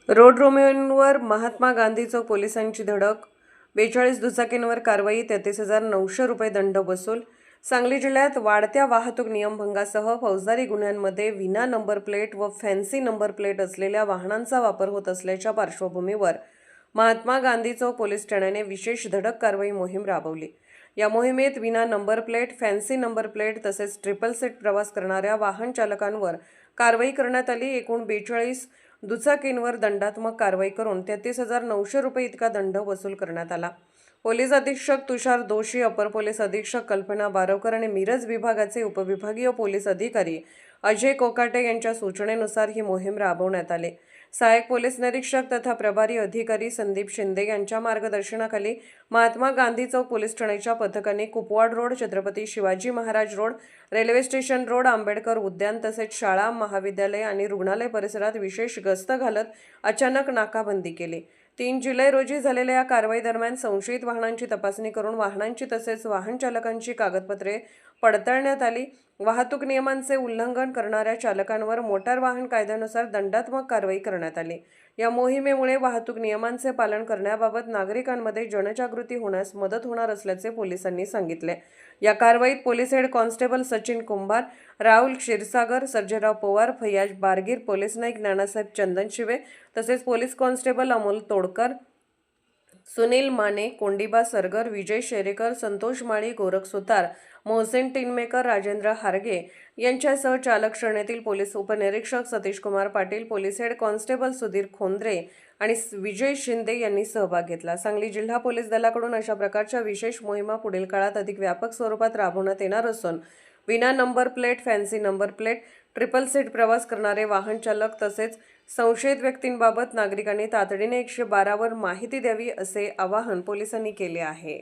Road रोमियोंवर Mahatma Gandhi चौक पोलिसांची धडक. 42 दुचाकींवर कारवाई. 33,900 रुपये दंड वसूल. सांगली जिल्ह्यात वाढत्या वाहतूक नियमभंगासह फौजदारी गुन्ह्यांमध्ये विना नंबर प्लेट व फॅन्सी नंबर प्लेट असलेल्या वाहनांचा वापर होत असल्याच्या पार्श्वभूमीवर महात्मा गांधी चौक पोलीस ठाण्याने विशेष धडक कारवाई मोहीम राबवली. या मोहिमेत विना number plate, fancy number plate तसेच ट्रिपल सीट प्रवास करणाऱ्या वाहन चालकांवर कारवाई करण्यात आली. एकूण 42 दुचाकींवर दंडात्मक कारवाई करून 33,900 रुपये इतका दंड वसूल करण्यात आला. पोलीस अधीक्षक तुषार दोशी, अपर पोलीस अधीक्षक कल्पना बारवकर आणि मिरज विभागाचे उपविभागीय पोलीस अधिकारी अजय कोकाटे यांच्या सूचनेनुसार ही मोहीम राबवण्यात आली. सहाय्यक पोलीस निरीक्षक तथा प्रभारी अधिकारी संदीप शिंदे यांच्या मार्गदर्शनाखाली महात्मा गांधी चौक पोलीस ठाण्याच्या पथकाने Kupwad road, Chhatrapati Shivaji Maharaj road, railway station road, Ambedkar उद्यान तसेच शाळा, महाविद्यालय आणि रुग्णालय परिसरात विशेष गस्त घालत अचानक नाकाबंदी केली. 3 जुलै रोजी झालेल्या या कारवाई दरम्यान संशयित वाहनांची तपासणी करून वाहनांची तसेच वाहन चालकांची कागदपत्रे पडताळण्यात आली. वाहतूक नियमांचे उल्लंघन करणाऱ्या चालकांवर मोटार वाहन कायद्यानुसार दंडात्मक कारवाई करण्यात आली. या मोहिमेमुळे वाहतूक नियमांचे पालन करण्याबाबत नागरिकांमध्ये जनजागृती होण्यास मदत होणार असल्याचे पोलिसांनी सांगितले. या कारवाईत police head constable Sachin Kumbhar, Rahul Kshirsagar, Sarjerao Pawar, Faiyaz Bargir, police naik Gyanasaheb Chandanshive तसेच पोलीस कॉन्स्टेबल अमोल तोडकर, सुनील माने, कोंडिबा सरगर, विजय शेरेकर, संतोष माळी, गोरख सुतार, मोहसेन टिनमेकर, राजेंद्र हारगे यांच्यासह चालक श्रेणीतील पोलीस उपनिरीक्षक Satish Kumar Patil, police head constable Sudhir Khondre आणि विजय शिंदे यांनी सहभाग घेतला. सांगली जिल्हा पोलीस दलाकडून अशा प्रकारच्या विशेष मोहिमा पुढील काळात अधिक व्यापक स्वरूपात राबवण्यात येणार असून विना number plate, fancy number plate, triple seat प्रवास करणारे वाहन चालक तसेच संशयित व्यक्तींबाबत नागरिकांनी तातडीने 112 वर माहिती द्यावी असे आवाहन पोलिसांनी केले आहे.